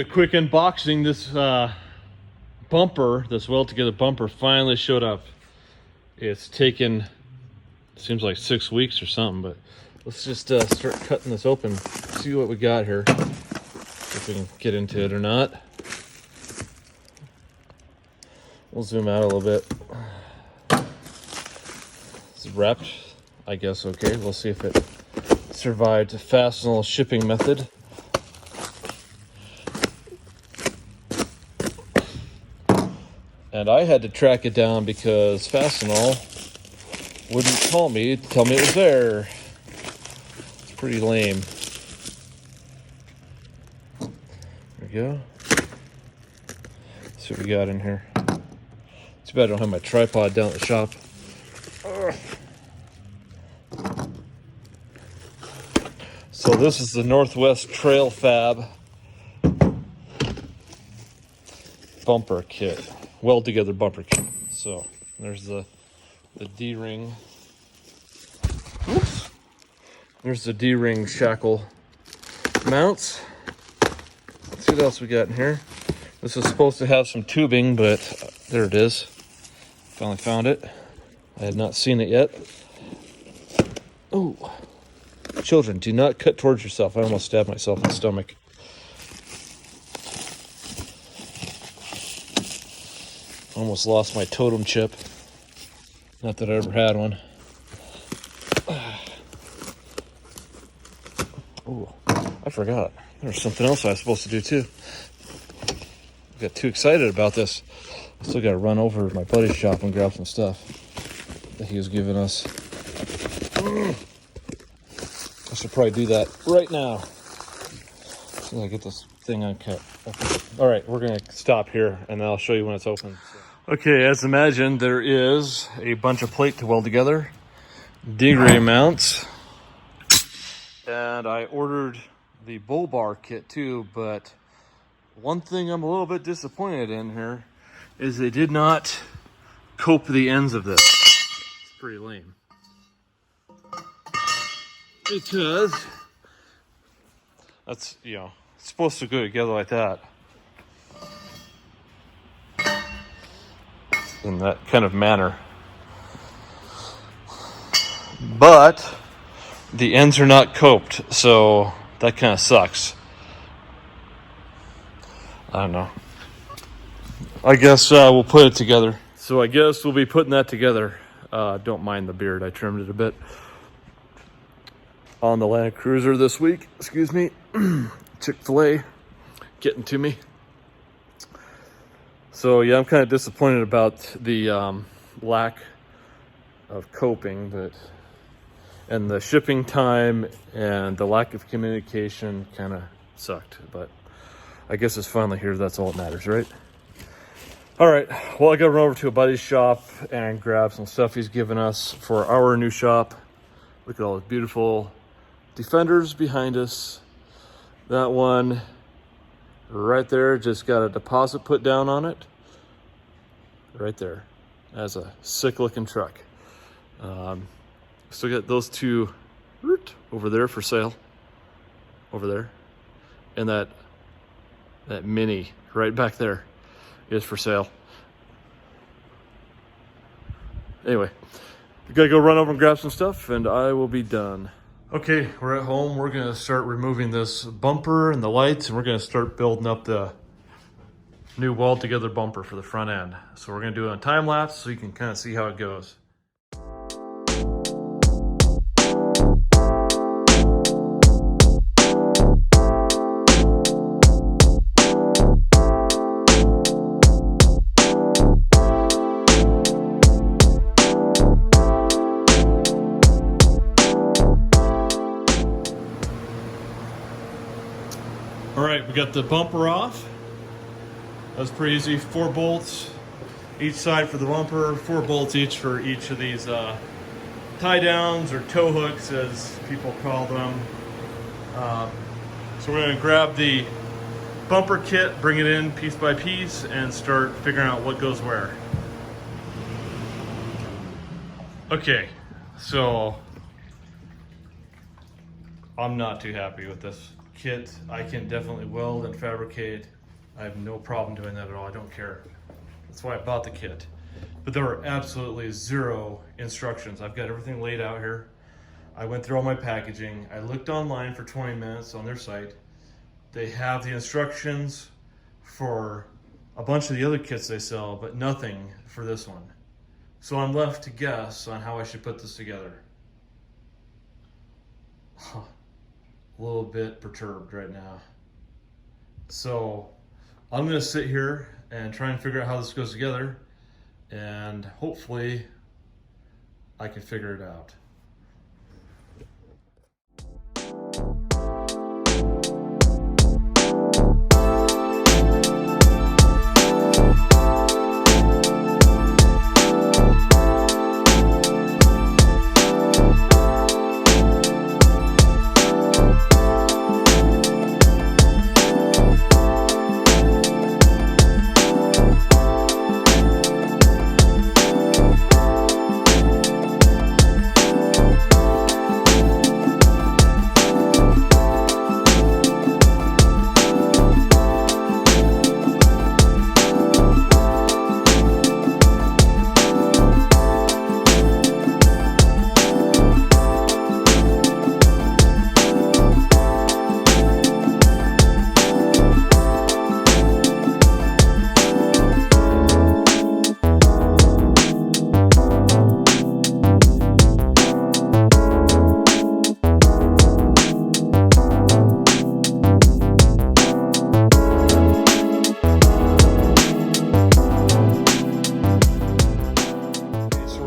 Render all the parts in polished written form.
a quick unboxing. This bumper, this weld together bumper finally showed up. It's taken, seems like 6 weeks or something, but let's just start cutting this open, see what we got here, if we can get into it or not. We'll zoom out a little bit. It's wrapped, I guess, okay. We'll see if it survived Fastenal shipping method. And I had to track it down because Fastenal wouldn't call me to tell me it was there. It's pretty lame. There we go. Let's see what we got in here. Too bad I don't have my tripod down at the shop. So this is the Northwest Trail Fab bumper kit. Weld together bumper kit. So there's the D-ring. Oops. There's the D-ring shackle mounts. Let's see what else we got in here. This is supposed to have some tubing, but there it is. Finally found it. I had not seen it yet. Oh, children, do not cut towards yourself. I almost stabbed myself in the stomach. Almost lost my totem chip. Not that I ever had one. Oh, I forgot. There's something else I was supposed to do too. I got too excited about this. I still got to run over to my buddy's shop and grab some stuff that he was giving us. I should probably do that right now. As soon as I get this thing uncut. Okay. All right, we're going to stop here and then I'll show you when it's open. Okay, as imagined, there is a bunch of plate to weld together, D-ray mounts, and I ordered the bull bar kit too, but one thing I'm a little bit disappointed in here is they did not cope the ends of this. It's pretty lame. Because that's, you know, it's supposed to go together like that. In that kind of manner. But the ends are not coped, so that kind of sucks. I don't know. I guess we'll put it together. So I guess we'll be putting that together. Don't mind the beard, I trimmed it a bit. On the Land Cruiser this week, excuse me. Chick-fil-A getting to me. So yeah, I'm kind of disappointed about the lack of coping, and the shipping time and the lack of communication kind of sucked. But I guess it's finally here. That's all that matters, right? All right. Well, I got to run over to a buddy's shop and grab some stuff he's given us for our new shop. Look at all those beautiful Defenders behind us. That one right there just got a deposit put down on it. Right there. That's a sick looking truck. Still got those two over there for sale. Over there. And that Mini right back there is for sale. Anyway, we gotta go run over and grab some stuff and I will be done. Okay, we're at home. We're gonna start removing this bumper and the lights, and we're gonna start building up the new weld together bumper for the front end. So we're gonna do it on time lapse so you can kind of see how it goes. All right, we got the bumper off. That was pretty easy. 4 bolts each side for the bumper, 4 bolts each for each of these tie downs or tow hooks, as people call them. So we're gonna grab the bumper kit, bring it in piece by piece, and start figuring out what goes where. Okay, so I'm not too happy with this kit I can definitely weld and fabricate. I have no problem doing that at all. I don't care. That's why I bought the kit. But there were absolutely zero instructions. I've got everything laid out here. I went through all my packaging. I looked online for 20 minutes on their site. They have the instructions for a bunch of the other kits they sell, but nothing for this one. So I'm left to guess on how I should put this together. A little bit perturbed right now. So I'm gonna sit here and try and figure out how this goes together, and hopefully I can figure it out.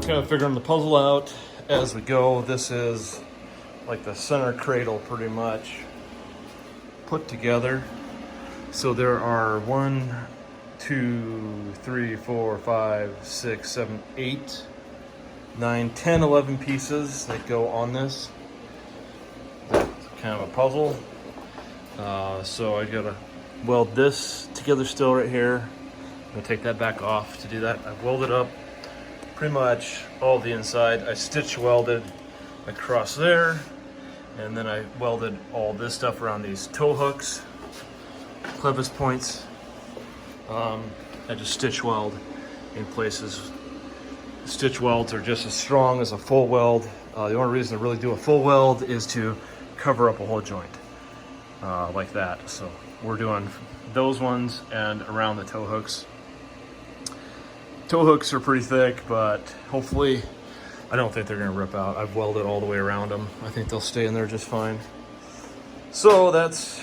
Kind of figuring the puzzle out as we go. This is like the center cradle pretty much put together. So there are 1, 2, 3, 4, 5, 6, 7, 8, 9, 10, 11 pieces that go on this. That's kind of a puzzle. So I gotta weld this together still right here. I'm gonna take that back off to do that. I've welded up pretty much all the inside. I stitch welded across there, and then I welded all this stuff around these tow hooks, clevis points. I just stitch weld in places. Stitch welds are just as strong as a full weld. The only reason to really do a full weld is to cover up a whole joint like that. So we're doing those ones and around the tow hooks. Tow hooks are pretty thick, but hopefully, I don't think they're gonna rip out. I've welded all the way around them. I think they'll stay in there just fine. So that's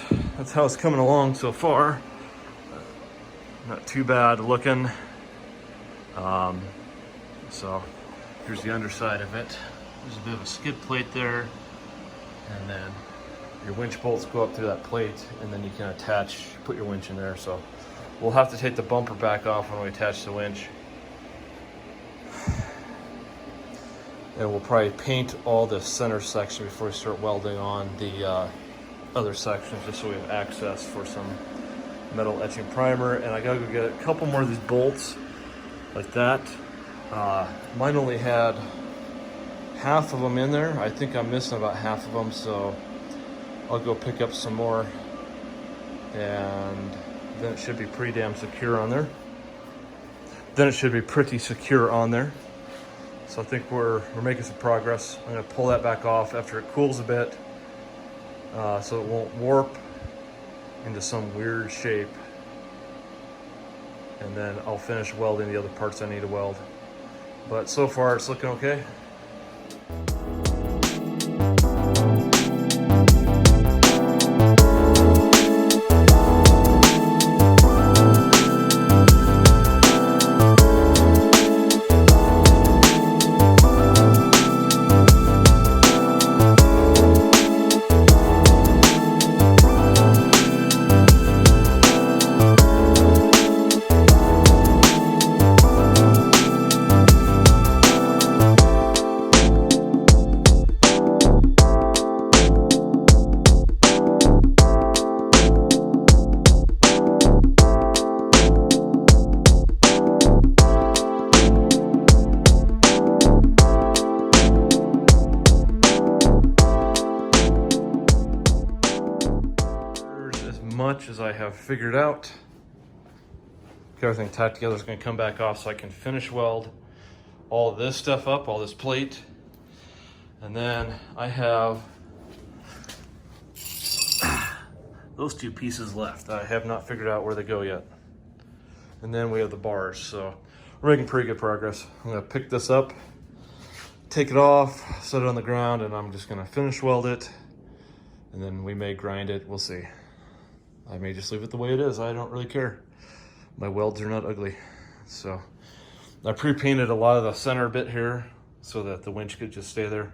how it's coming along so far. Not too bad looking. So here's the underside of it. There's a bit of a skid plate there, and then your winch bolts go up through that plate, and then you can put your winch in there. So we'll have to take the bumper back off when we attach the winch. And we'll probably paint all the center section before we start welding on the other sections, just so we have access for some metal etching primer. And I gotta go get a couple more of these bolts like that. Mine only had half of them in there. I think I'm missing about half of them, so I'll go pick up some more, and then it should be pretty damn secure on there. So I think we're making some progress. I'm gonna pull that back off after it cools a bit, so it won't warp into some weird shape. And then I'll finish welding the other parts I need to weld. But so far it's looking okay. I've figured out. Get everything tied together. It's gonna come back off so I can finish weld all of this stuff up, all this plate. And then I have those two pieces left that I have not figured out where they go yet. And then we have the bars, so we're making pretty good progress. I'm gonna pick this up, take it off, set it on the ground, and I'm just gonna finish weld it. And then we may grind it, we'll see. I may just leave it the way it is, I don't really care. My welds are not ugly. So I pre-painted a lot of the center bit here so that the winch could just stay there.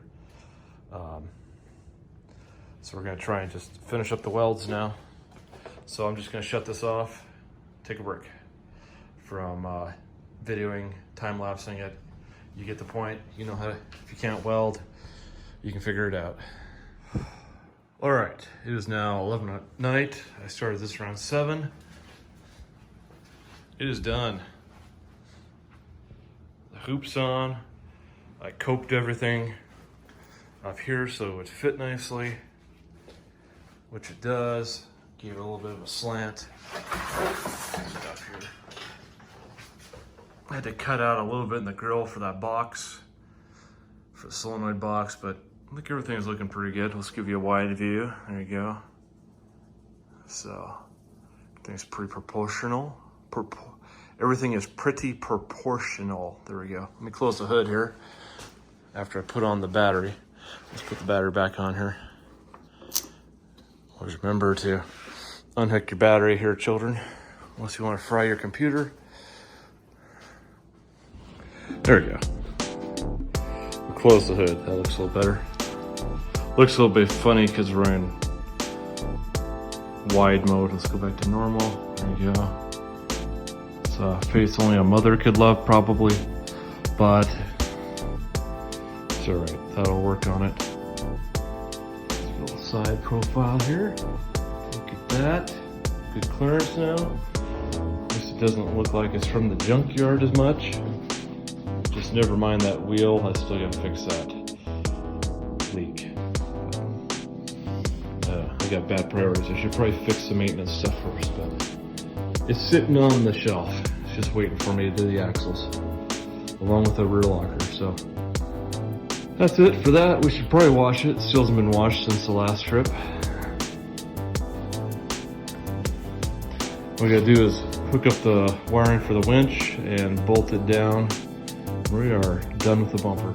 So we're gonna try and just finish up the welds now. So I'm just gonna shut this off, take a break from videoing, time-lapsing it. You get the point. You know how to, if you can't weld, you can figure it out. All right, it is now 11 at night. I started this around 7. It is done. The hoop's on. I coped everything up here so it fit nicely, which it does. Gave it a little bit of a slant. Up here. I had to cut out a little bit in the grill for that box, for the solenoid box, but I think everything is looking pretty good. Let's give you a wide view. There you go. So, everything's pretty proportional. Everything is pretty proportional. There we go. Let me close the hood here after I put on the battery. Let's put the battery back on here. Always remember to unhook your battery here, children, unless you want to fry your computer. There we go. We'll close the hood. That looks a little better. Looks a little bit funny because we're in wide mode. Let's go back to normal. There you go. It's a face only a mother could love, probably, but it's all right. That'll work on it. Let's go side profile here. Look at that. Good clearance now. At least it doesn't look like it's from the junkyard as much. Just never mind that wheel. I still gotta fix that leak. I got bad priorities. I should probably fix the maintenance stuff first, but it's sitting on the shelf. It's just waiting for me to do the axles, along with the rear locker. So that's it for that. We should probably wash it. It still hasn't been washed since the last trip. What we gotta do is hook up the wiring for the winch and bolt it down. We are done with the bumper.